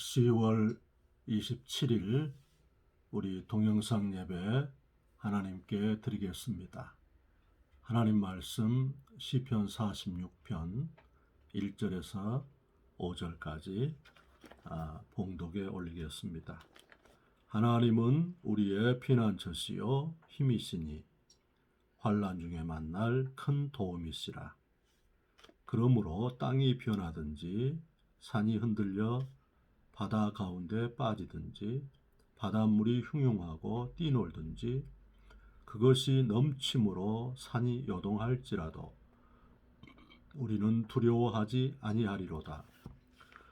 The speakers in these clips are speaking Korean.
10월 27일 우리 동영상 예배 하나님께 드리겠습니다. 하나님 말씀 시편 46편 1절에서 5절까지 봉독에 올리겠습니다. 하나님은 우리의 피난처시요 힘이시니 환난 중에 만날 큰 도움이시라. 그러므로 땅이 변하든지 산이 흔들려 바다 가운데 빠지든지 바닷물이 흉흉하고 뛰놀든지 그것이 넘침으로 산이 요동할지라도 우리는 두려워하지 아니하리로다.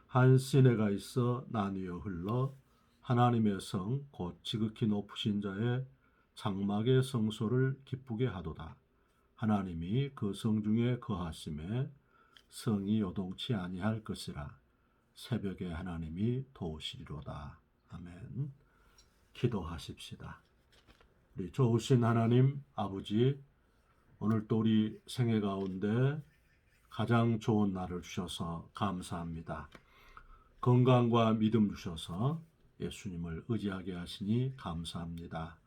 한 시내가 있어 나뉘어 흘러 하나님의 성 곧 지극히 높으신 자의 장막의 성소를 기쁘게 하도다. 하나님이 그 성 중에 거하심에 성이 요동치 아니할 것이라. 새벽에 하나님이 도우시리로다. 아멘. 기도하십시다. 우리 좋으신 하나님 아버지, 오늘 또 우리 생애 가운데 가장 좋은 날을 주셔서 감사합니다. 건강과 믿음 주셔서 예수님을 의지하게 하시니 감사합니다.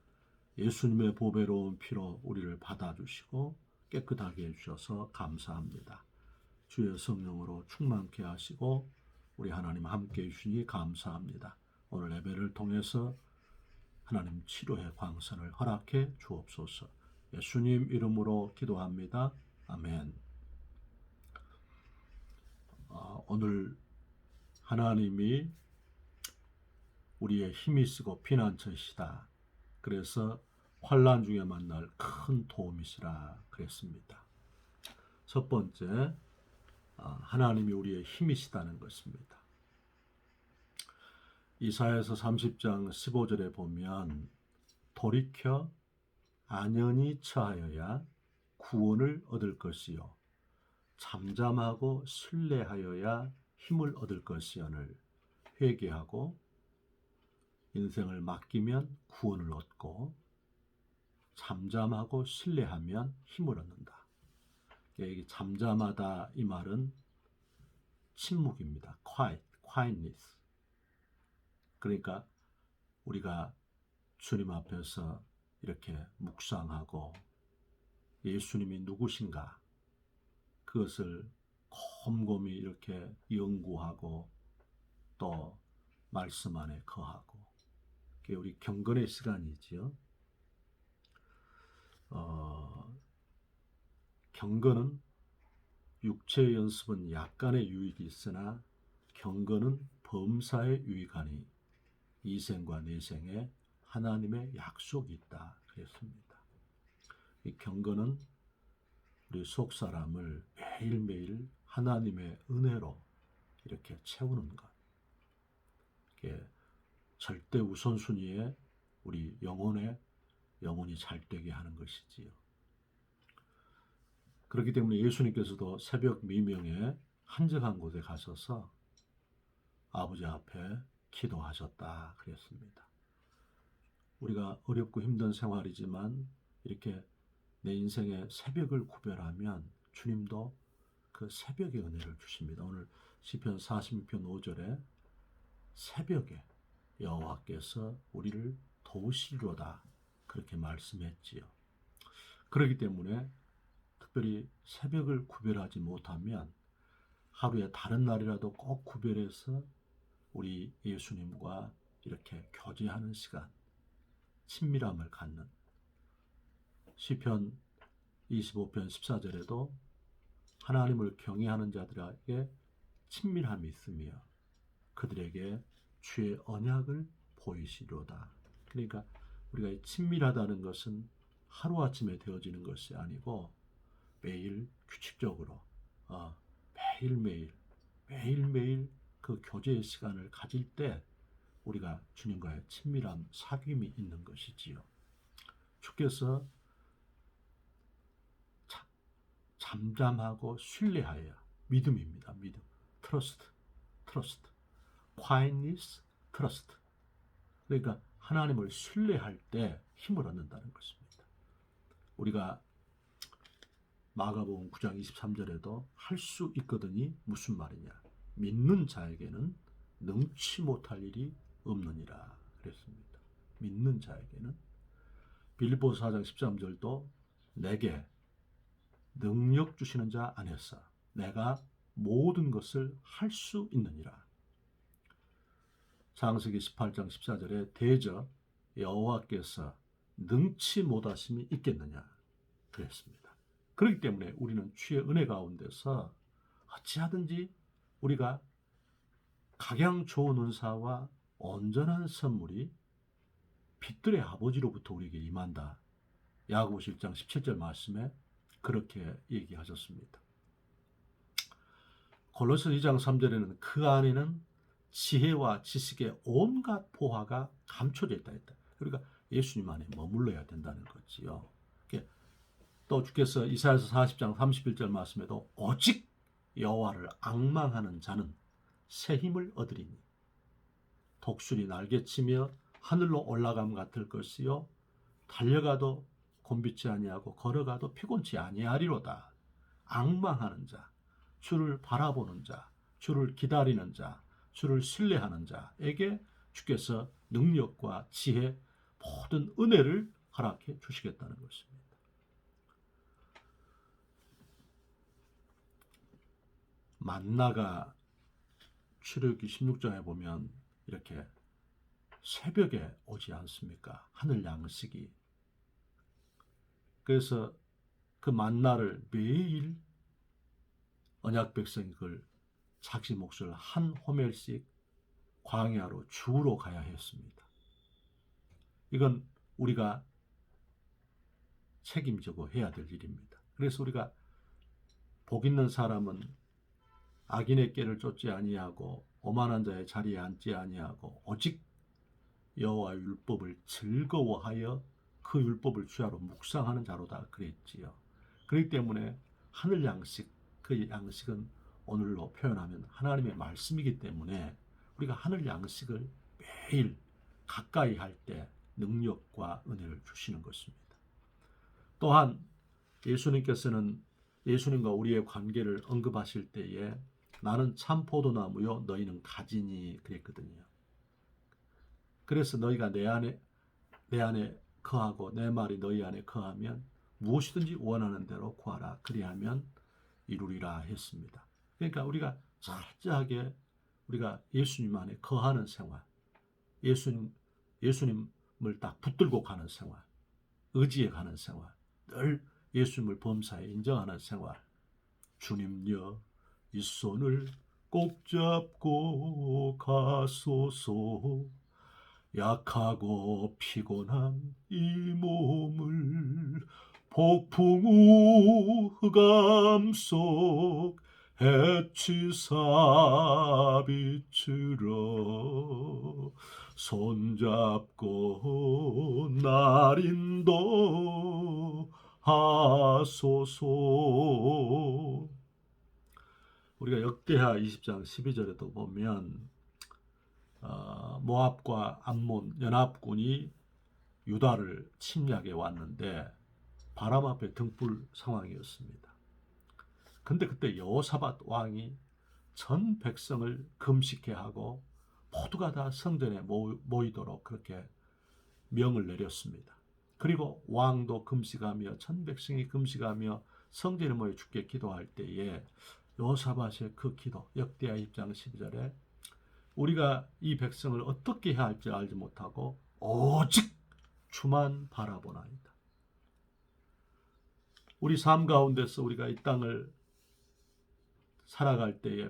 예수님의 보배로운 피로 우리를 받아주시고 깨끗하게 해주셔서 감사합니다. 주의 성령으로 충만케 하시고 우리 하나님 함께 해주시니 감사합니다. 오늘 예배를 통해서 하나님 치료의 광선을 허락해 주옵소서. 예수님 이름으로 기도합니다. 아멘. 오늘 하나님이 우리의 힘이 쓰고 피난처시다. 그래서 환난 중에 만날 큰 도움이시라 그랬습니다. 첫 번째, 하나님이 우리의 힘이시다는 것입니다. 이사야서 30장 15절에 보면 돌이켜 안연히 처하여야 구원을 얻을 것이요 잠잠하고 신뢰하여야 힘을 얻을 것이여를 회개하고 인생을 맡기면 구원을 얻고 잠잠하고 신뢰하면 힘을 얻는다. 이게 잠잠하다 이 말은 침묵입니다. quietness. 그러니까 우리가 주님 앞에서 이렇게 묵상하고 예수님이 누구신가 그것을 곰곰이 이렇게 연구하고 또 말씀 안에 거하고 그게 우리 경건의 시간이지요. 경건은 육체의 연습은 약간의 유익이 있으나 경건은 범사의 유익하니 이생과 내생에 하나님의 약속이 있다 그랬습니다. 이 경건은 우리 속 사람을 매일매일 하나님의 은혜로 이렇게 채우는 것. 이게 절대 우선순위에 우리 영혼이 잘 되게 하는 것이지요. 그렇기 때문에 예수님께서도 새벽 미명에 한적한 곳에 가셔서 아버지 앞에 기도하셨다 그랬습니다. 우리가 어렵고 힘든 생활이지만 이렇게 내 인생의 새벽을 구별하면 주님도 그 새벽의 은혜를 주십니다. 오늘 시편 46편 5절에 새벽에 여호와께서 우리를 도우시리로다 그렇게 말씀했지요. 그렇기 때문에 특별히 새벽을 구별하지 못하면 하루에 다른 날이라도 꼭 구별해서 우리 예수님과 이렇게 교제하는 시간, 친밀함을 갖는 시편 25편 14절에도 하나님을 경외하는 자들에게 친밀함이 있으며 그들에게 주의 언약을 보이시리로다. 그러니까 우리가 친밀하다는 것은 하루아침에 되어지는 것이 아니고 매일 규칙적으로 매일매일 그 교제의 시간을 가질 때 우리가 주님과의 친밀함, 사귐이 있는 것이지요. 주께서 잠잠하고 신뢰하여 믿음입니다. 믿음. trust. quietness, trust. 그러니까 하나님을 신뢰할 때 힘을 얻는다는 것입니다. 우리가 마가복음 9장 23절에도 할 수 있거든이 무슨 말이냐. 믿는 자에게는 능치 못할 일이 없느니라 그랬습니다. 믿는 자에게는. 빌립보서 4장 13절도 내게 능력 주시는 자 안에서 내가 모든 것을 할 수 있느니라. 창세기 18장 14절에 대저 여호와께서 능치 못하심이 있겠느냐 그랬습니다. 그렇기 때문에 우리는 주의 은혜 가운데서 어찌하든지 우리가 각양 좋은 은사와 온전한 선물이 빛들의 아버지로부터 우리에게 임한다. 야고보서 1장 17절 말씀에 그렇게 얘기하셨습니다. 골로새 2장 3절에는 그 안에는 지혜와 지식의 온갖 보화가 감춰져 있다 했다. 그러니까 예수님 안에 머물러야 된다는 거지요. 또 주께서 이사야서 40장 31절 말씀에도 오직 여호와를 앙망하는 자는 새 힘을 얻으리니 독수리 날개치며 하늘로 올라감 같을 것이요 달려가도 곤비치 아니하고 걸어가도 피곤치 아니하리로다. 앙망하는 자, 주를 바라보는 자, 주를 기다리는 자, 주를 신뢰하는 자에게 주께서 능력과 지혜, 모든 은혜를 허락해 주시겠다는 것입니다. 만나가 출애굽기 16장에 보면 이렇게 새벽에 오지 않습니까? 하늘 양식이. 그래서 그 만나를 매일 언약 백성이 그걸 자기 몫을 한 호멜씩 광야로 주우러 가야 했습니다. 이건 우리가 책임지고 해야 될 일입니다. 그래서 우리가 복 있는 사람은 악인의 꾀를 쫓지 아니하고 오만한 자의 자리에 앉지 아니하고 오직 여호와의 율법을 즐거워하여 그 율법을 주야로 묵상하는 자로다 그랬지요. 그렇기 때문에 하늘 양식, 그 양식은 오늘로 표현하면 하나님의 말씀이기 때문에 우리가 하늘 양식을 매일 가까이 할 때 능력과 은혜를 주시는 것입니다. 또한 예수님께서는 예수님과 우리의 관계를 언급하실 때에 나는 참 포도나무요 너희는 가지니 그랬거든요. 그래서 너희가 내 안에 거하고 내 말이 너희 안에 거하면 무엇이든지 원하는 대로 구하라 그리하면 이루리라 했습니다. 그러니까 우리가 철저하게 우리가 예수님 안에 거하는 생활, 예수님을 딱 붙들고 가는 생활, 의지해 가는 생활, 늘 예수님을 범사에 인정하는 생활, 주님여 이 손을 꼭 잡고 가소서 약하고 피곤한 이 몸을 폭풍 우 흑암 속 해치사 비추러 손잡고 날 인도하소서. 우리가 역대하 20장 12절에도 보면 모압과 암몬 연합군이 유다를 침략해 왔는데 바람 앞에 등불 상황이었습니다. 근데 그때 여호사밧 왕이 전 백성을 금식케 하고 모두가 다 성전에 모이도록 그렇게 명을 내렸습니다. 그리고 왕도 금식하며 전 백성이 금식하며 성전에 모여 주께 기도할 때에 여호사밧의 그 기도, 역대하 20장 12절에 우리가 이 백성을 어떻게 해야 할지 알지 못하고 오직 주만 바라보나이다. 우리 삶 가운데서 우리가 이 땅을 살아갈 때에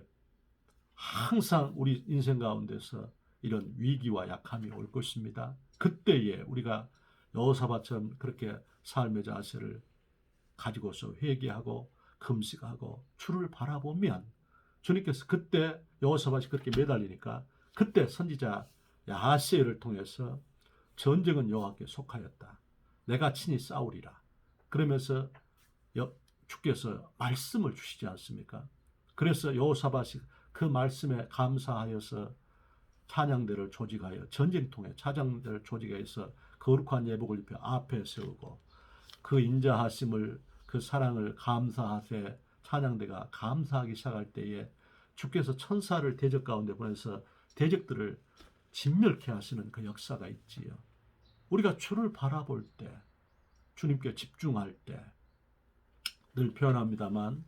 항상 우리 인생 가운데서 이런 위기와 약함이 올 것입니다. 그때에 우리가 여호사밧처럼 그렇게 삶의 자세를 가지고서 회개하고 금식하고 주를 바라보면 주님께서 그때 여호사밧이 그렇게 매달리니까 그때 선지자 야하시엘을 통해서 전쟁은 여호와께 속하였다. 내가 친히 싸우리라. 그러면서 주께서 말씀을 주시지 않습니까? 그래서 여호사밧이 그 말씀에 감사하여서 찬양대를 조직하여 전쟁통에 찬양대를 조직해서 거룩한 예복을 입혀 앞에 세우고 그 인자하심을 그 사랑을 감사하세 찬양대가 감사하기 시작할 때에 주께서 천사를 대적 가운데 보내서 대적들을 진멸케 하시는 그 역사가 있지요. 우리가 주를 바라볼 때, 주님께 집중할 때 늘 표현합니다만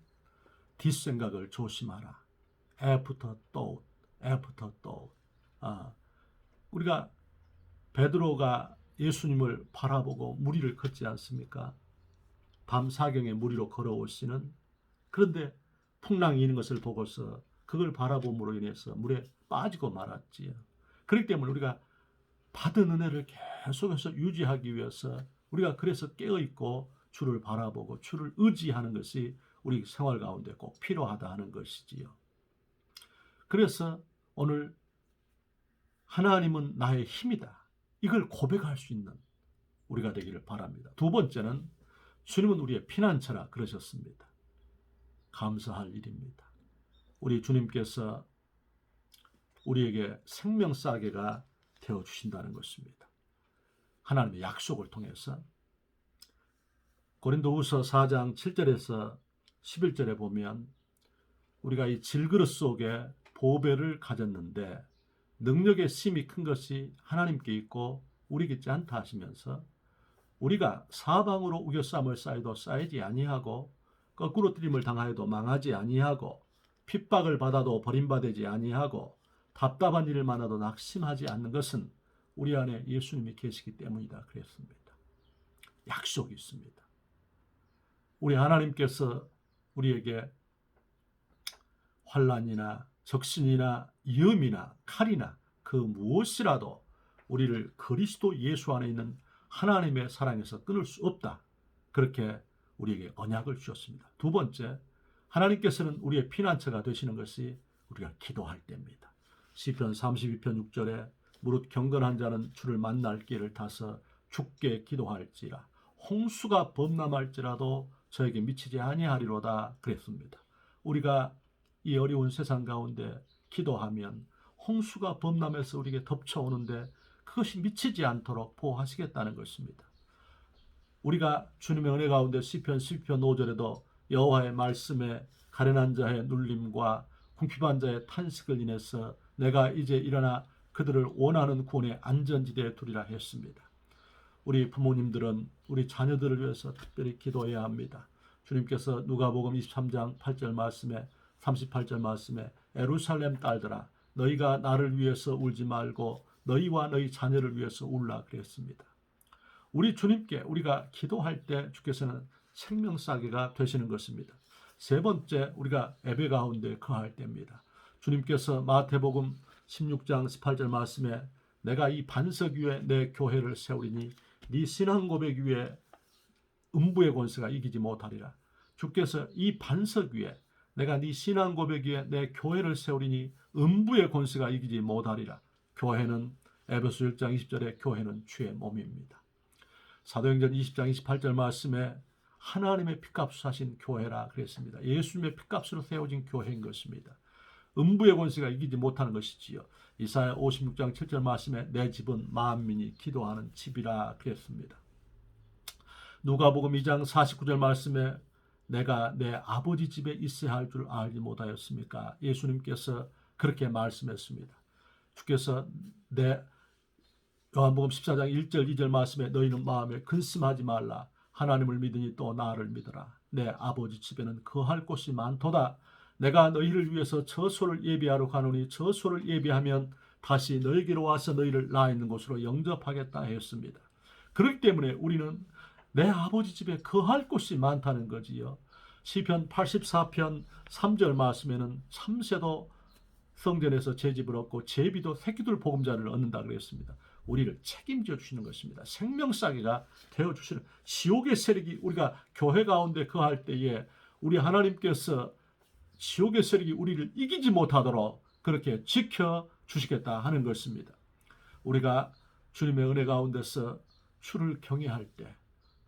뒷생각을 조심하라. After thought, after thought. 우리가 베드로가 예수님을 바라보고 무리를 걷지 않습니까? 밤 사경에 무리로 걸어오시는, 그런데 풍랑이 있는 것을 보고서 그걸 바라봄으로 인해서 물에 빠지고 말았지요. 그렇기 때문에 우리가 받은 은혜를 계속해서 유지하기 위해서 우리가 그래서 깨어있고 주를 바라보고 주를 의지하는 것이 우리 생활 가운데 꼭 필요하다 하는 것이지요. 그래서 오늘 하나님은 나의 힘이다, 이걸 고백할 수 있는 우리가 되기를 바랍니다. 두 번째는 주님은 우리의 피난처라 그러셨습니다. 감사할 일입니다. 우리 주님께서 우리에게 생명싸개가 되어주신다는 것입니다. 하나님의 약속을 통해서 고린도후서 4장 7절에서 11절에 보면 우리가 이 질그릇 속에 보배를 가졌는데 능력의 심이 큰 것이 하나님께 있고 우리에게 있지 않다 하시면서 우리가 사방으로 우겨쌈을 쌓여도 쌓이지 아니하고 거꾸로 뜨림을 당하여도 망하지 아니하고 핍박을 받아도 버림받지 아니하고 답답한 일을 만나도 낙심하지 않는 것은 우리 안에 예수님이 계시기 때문이다 그랬습니다. 약속이 있습니다. 우리 하나님께서 우리에게 환난이나 적신이나 위험이나 칼이나 그 무엇이라도 우리를 그리스도 예수 안에 있는 하나님의 사랑에서 끊을 수 없다, 그렇게 우리에게 언약을 주셨습니다. 두 번째, 하나님께서는 우리의 피난처가 되시는 것이 우리가 기도할 때입니다. 시편 32편 6절에 무릇 경건한 자는 주를 만날 길을 타서 주께 기도할지라 홍수가 범람할지라도 저에게 미치지 아니하리로다 그랬습니다. 우리가 이 어려운 세상 가운데 기도하면 홍수가 범람해서 우리에게 덮쳐오는데 그것이 미치지 않도록 보호하시겠다는 것입니다. 우리가 주님의 은혜 가운데 시편 12편 5절에도 여호와의 말씀에 가련한 자의 눌림과 궁핍한 자의 탄식을 인해서 내가 이제 일어나 그들을 원하는 구원의 안전지대에 두리라 했습니다. 우리 부모님들은 우리 자녀들을 위해서 특별히 기도해야 합니다. 주님께서 누가복음 23장 8절 말씀에 38절 말씀에 예루살렘 딸들아 너희가 나를 위해서 울지 말고 너희와 너희 자녀를 위해서 울라 그랬습니다. 우리 주님께 우리가 기도할 때 주께서는 생명싸개가 되시는 것입니다. 세 번째, 우리가 예배 가운데 거할 때입니다. 주님께서 마태복음 16장 18절 말씀에 내가 이 반석 위에 내 교회를 세우리니 네 신앙 고백 위에 음부의 권세가 이기지 못하리라. 주께서 이 반석 위에 내가 네 신앙 고백 위에 내 교회를 세우리니 음부의 권세가 이기지 못하리라. 교회는 에베소 1장 20절에 교회는 주의 몸입니다. 사도행전 20장 28절 말씀에 하나님의 피값으로 사신 교회라 그랬습니다. 예수님의 피값으로 세워진 교회인 것입니다. 음부의 권세가 이기지 못하는 것이지요. 이사야 56장 7절 말씀에 내 집은 만민이 기도하는 집이라 그랬습니다. 누가복음 2장 49절 말씀에 내가 내 아버지 집에 있어야 할 줄 알지 못하였습니까? 예수님께서 그렇게 말씀했습니다. 주께서 요한복음 14장 1절 2절 말씀에 너희는 마음에 근심하지 말라. 하나님을 믿으니 또 나를 믿어라. 내 아버지 집에는 거할 곳이 많도다. 내가 너희를 위해서 처소를 예비하러 가노니 처소를 예비하면 다시 너희에게로 와서 너희를 나 있는 곳으로 영접하겠다 했습니다. 그렇기 때문에 우리는 내 아버지 집에 거할 곳이 많다는 거지요. 시편 84편 3절 말씀에는 3세도 성전에서 제 집을 얻고 제비도 새끼들 보금자리를 얻는다 그랬습니다. 우리를 책임져 주시는 것입니다. 생명싸개가 되어주시는 지옥의 세력이 우리가 교회 가운데 거할 때에 우리 하나님께서 지옥의 세력이 우리를 이기지 못하도록 그렇게 지켜주시겠다 하는 것입니다. 우리가 주님의 은혜 가운데서 주를 경외할 때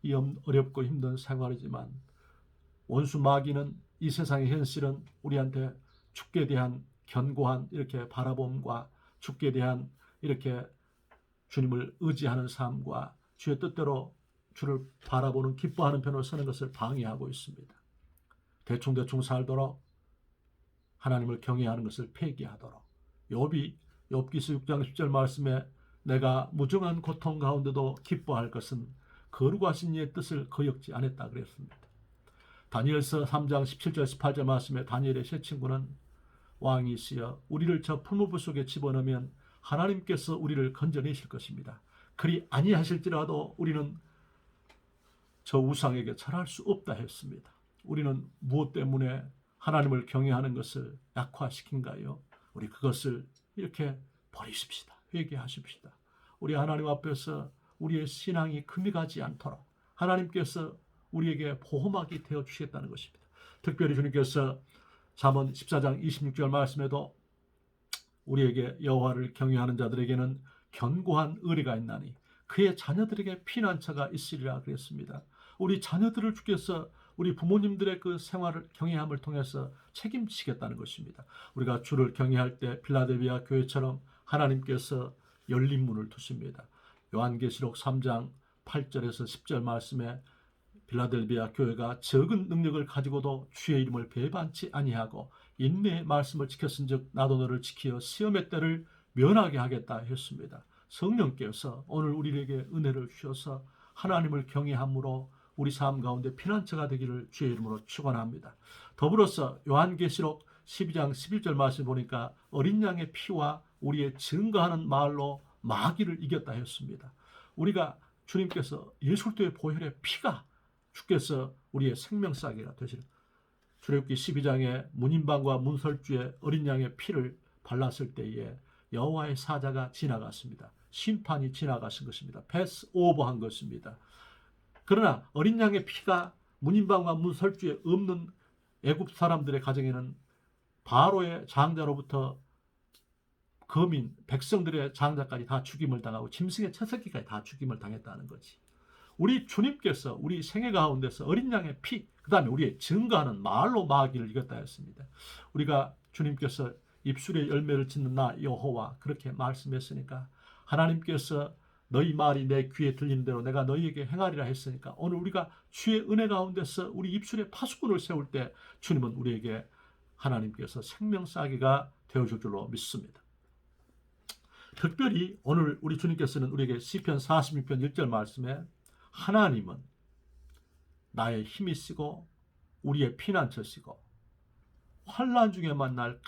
이 어렵고 힘든 생활이지만 원수 마귀는 이 세상의 현실은 우리한테 주께 대한 견고한 이렇게 바라봄과 주께 대한 이렇게 주님을 의지하는 삶과 주의 뜻대로 주를 바라보는 기뻐하는 편으로 서는 것을 방해하고 있습니다. 대충 살도록 하나님을 경외하는 것을 폐기하도록 욥이 욥기서 6장 10절 말씀에 내가 무정한 고통 가운데도 기뻐할 것은 거룩하신 이의 뜻을 거역지 않았다 그랬습니다. 다니엘서 3장 17절 18절 말씀에 다니엘의 세 친구는 왕이시여 우리를 저 풀무불 속에 집어넣으면 하나님께서 우리를 건져내실 것입니다. 그리 아니하실지라도 우리는 저 우상에게 절할 수 없다 했습니다. 우리는 무엇 때문에 하나님을 경외하는 것을 약화시킨가요? 우리 그것을 이렇게 버리십시다. 회개하십시다. 우리 하나님 앞에서 우리의 신앙이 금이 가지 않도록 하나님께서 우리에게 보호막이 되어 주시겠다는 것입니다. 특별히 주님께서 잠언 14장 26절 말씀에도 우리에게 여호와를 경외하는 자들에게는 견고한 의리가 있나니 그의 자녀들에게 피난처가 있으리라 그랬습니다. 우리 자녀들을 주께서 우리 부모님들의 그 생활을 경외함을 통해서 책임지시겠다는 것입니다. 우리가 주를 경외할 때 필라델비아 교회처럼 하나님께서 열린 문을 두십니다. 요한계시록 3장 8절에서 10절 말씀에 필라델비아 교회가 적은 능력을 가지고도 주의 이름을 배반치 아니하고 인내의 말씀을 지켰은즉 나도 너를 지키어 시험의 때를 면하게 하겠다 했습니다. 성령께서 오늘 우리에게 은혜를 주셔서 하나님을 경외함으로 우리 삶 가운데 피난처가 되기를 주의 이름으로 축원합니다. 더불어서 요한계시록 12장 11절 말씀 보니까 어린 양의 피와 우리의 증거하는 말로 마귀를 이겼다 했습니다. 우리가 주님께서 예수 그리스도의 보혈의 피가 주께서 우리의 생명싸개가 되시는 출애굽기 12장의 문인방과 문설주에 어린 양의 피를 발랐을 때에 여호와의 사자가 지나갔습니다. 심판이 지나가신 것입니다. 패스 오버한 것입니다. 그러나 어린 양의 피가 문인방과 문설주에 없는 애굽 사람들의 가정에는 바로의 장자로부터 거민, 백성들의 장자까지 다 죽임을 당하고 짐승의 첫 새끼까지 다 죽임을 당했다는 거지. 우리 주님께서 우리 생애 가운데서 어린 양의 피, 그 다음에 우리의 증거하는 말로 마귀를 이겼다 했습니다. 우리가 주님께서 입술의 열매를 짓는 나 여호와 그렇게 말씀했으니까 하나님께서 너희 말이 내 귀에 들리는 대로 내가 너희에게 행하리라 했으니까 오늘 우리가 주의 은혜 가운데서 우리 입술에 파수꾼을 세울 때 주님은 우리에게 하나님께서 생명싸기가 되어줄 줄로 믿습니다. 특별히 오늘 우리 주님께서는 우리에게 시편 46편 1절 말씀에 하나님은 나의 힘이시고 우리의 피난처시고 환난 중에 만날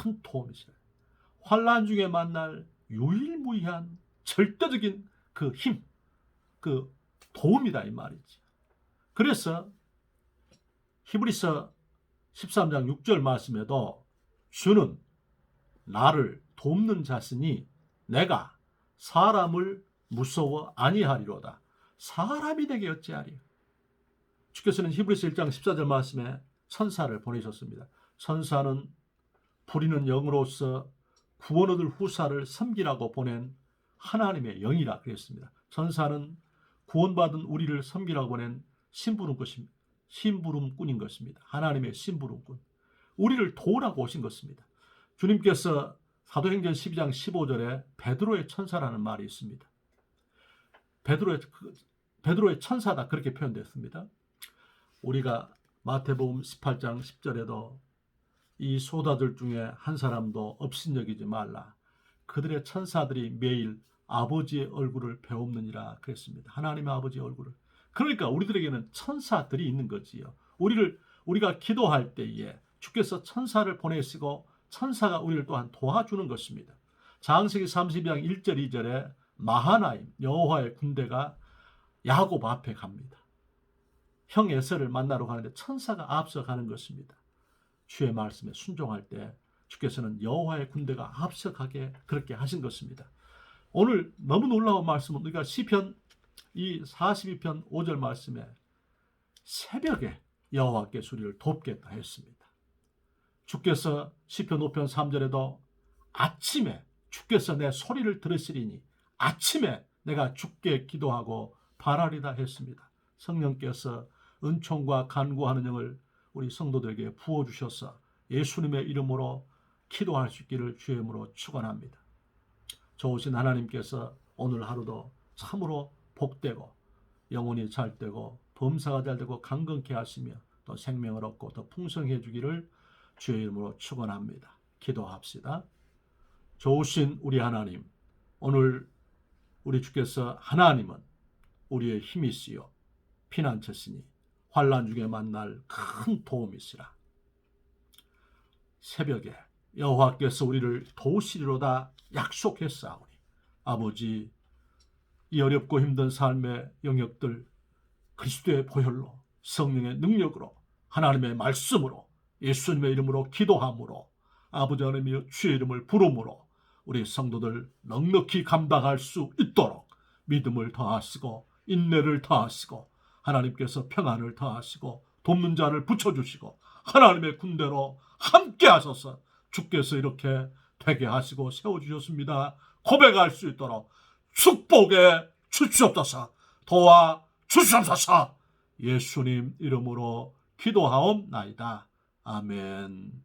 큰 도움이시라. 환난 중에 만날 유일무이한 절대적인 그 힘, 그 도움이다 이 말이지. 그래서 히브리서 13장 6절 말씀에도 주는 나를 돕는 자시니 내가 사람을 무서워 아니하리로다. 사람이 내게 어찌하리요. 주께서는 히브리서 1장 14절 말씀에 천사를 보내셨습니다. 천사는 부리는 영으로서 구원 얻을 후사를 섬기라고 보낸 하나님의 영이라 그랬습니다. 천사는 구원받은 우리를 섬기라고 보낸 심부름꾼인 것입니다. 하나님의 심부름꾼. 우리를 도우라고 오신 것입니다. 주님께서 사도행전 12장 15절에 베드로의 천사라는 말이 있습니다. 베드로의 천사다 그렇게 표현됐습니다. 우리가 마태복음 18장 10절에도 이 소다들 중에 한 사람도 업신여기지 말라. 그들의 천사들이 매일 아버지의 얼굴을 배웁느니라 그랬습니다. 하나님의 아버지의 얼굴을. 그러니까 우리들에게는 천사들이 있는 거지요. 우리가 기도할 때에 주께서 천사를 보내시고 천사가 우리를 또한 도와주는 것입니다. 창세기 32장 1절 2절에 마하나임 여호와의 군대가 야곱 앞에 갑니다. 형 에서를 만나러 가는데 천사가 앞서가는 것입니다. 주의 말씀에 순종할 때 주께서는 여호와의 군대가 앞서가게 그렇게 하신 것입니다. 오늘 너무 놀라운 말씀은 우리가 시편 이 42편 5절 말씀에 새벽에 여호와께서 우리를 돕겠다 했습니다. 주께서 시편 5편 3절에도 아침에 주께서 내 소리를 들으시리니 아침에 내가 주께 기도하고 바라리다 했습니다. 성령께서 은총과 간구하는 영을 우리 성도들에게 부어주셔서 예수님의 이름으로 기도할 수 있기를 주의 이름으로 축원합니다. 좋으신 하나님께서 오늘 하루도 참으로 복되고 영혼이 잘되고 범사가 잘되고 강건케 하시며 또 생명을 얻고 더 풍성해 주기를 주의 이름으로 축원합니다. 기도합시다. 좋으신 우리 하나님, 오늘 우리 주께서 하나님은 우리의 힘이시요 피난처시니 환난 중에 만날 큰 도움이시라. 새벽에 여호와께서 우리를 도우시리로다 약속했사오니 아버지, 이 어렵고 힘든 삶의 영역들 그리스도의 보혈로 성령의 능력으로 하나님의 말씀으로 예수님의 이름으로 기도함으로 아버지 하나님의 주의 이름을 부름으로 우리 성도들 넉넉히 감당할 수 있도록 믿음을 더하시고 인내를 더하시고 하나님께서 평안을 더하시고 돕는 자를 붙여주시고 하나님의 군대로 함께 하셔서 주께서 이렇게 되게 하시고 세워주셨습니다. 고백할 수 있도록 축복해 주시옵소서. 도와 주시옵소서. 예수님 이름으로 기도하옵나이다. 아멘.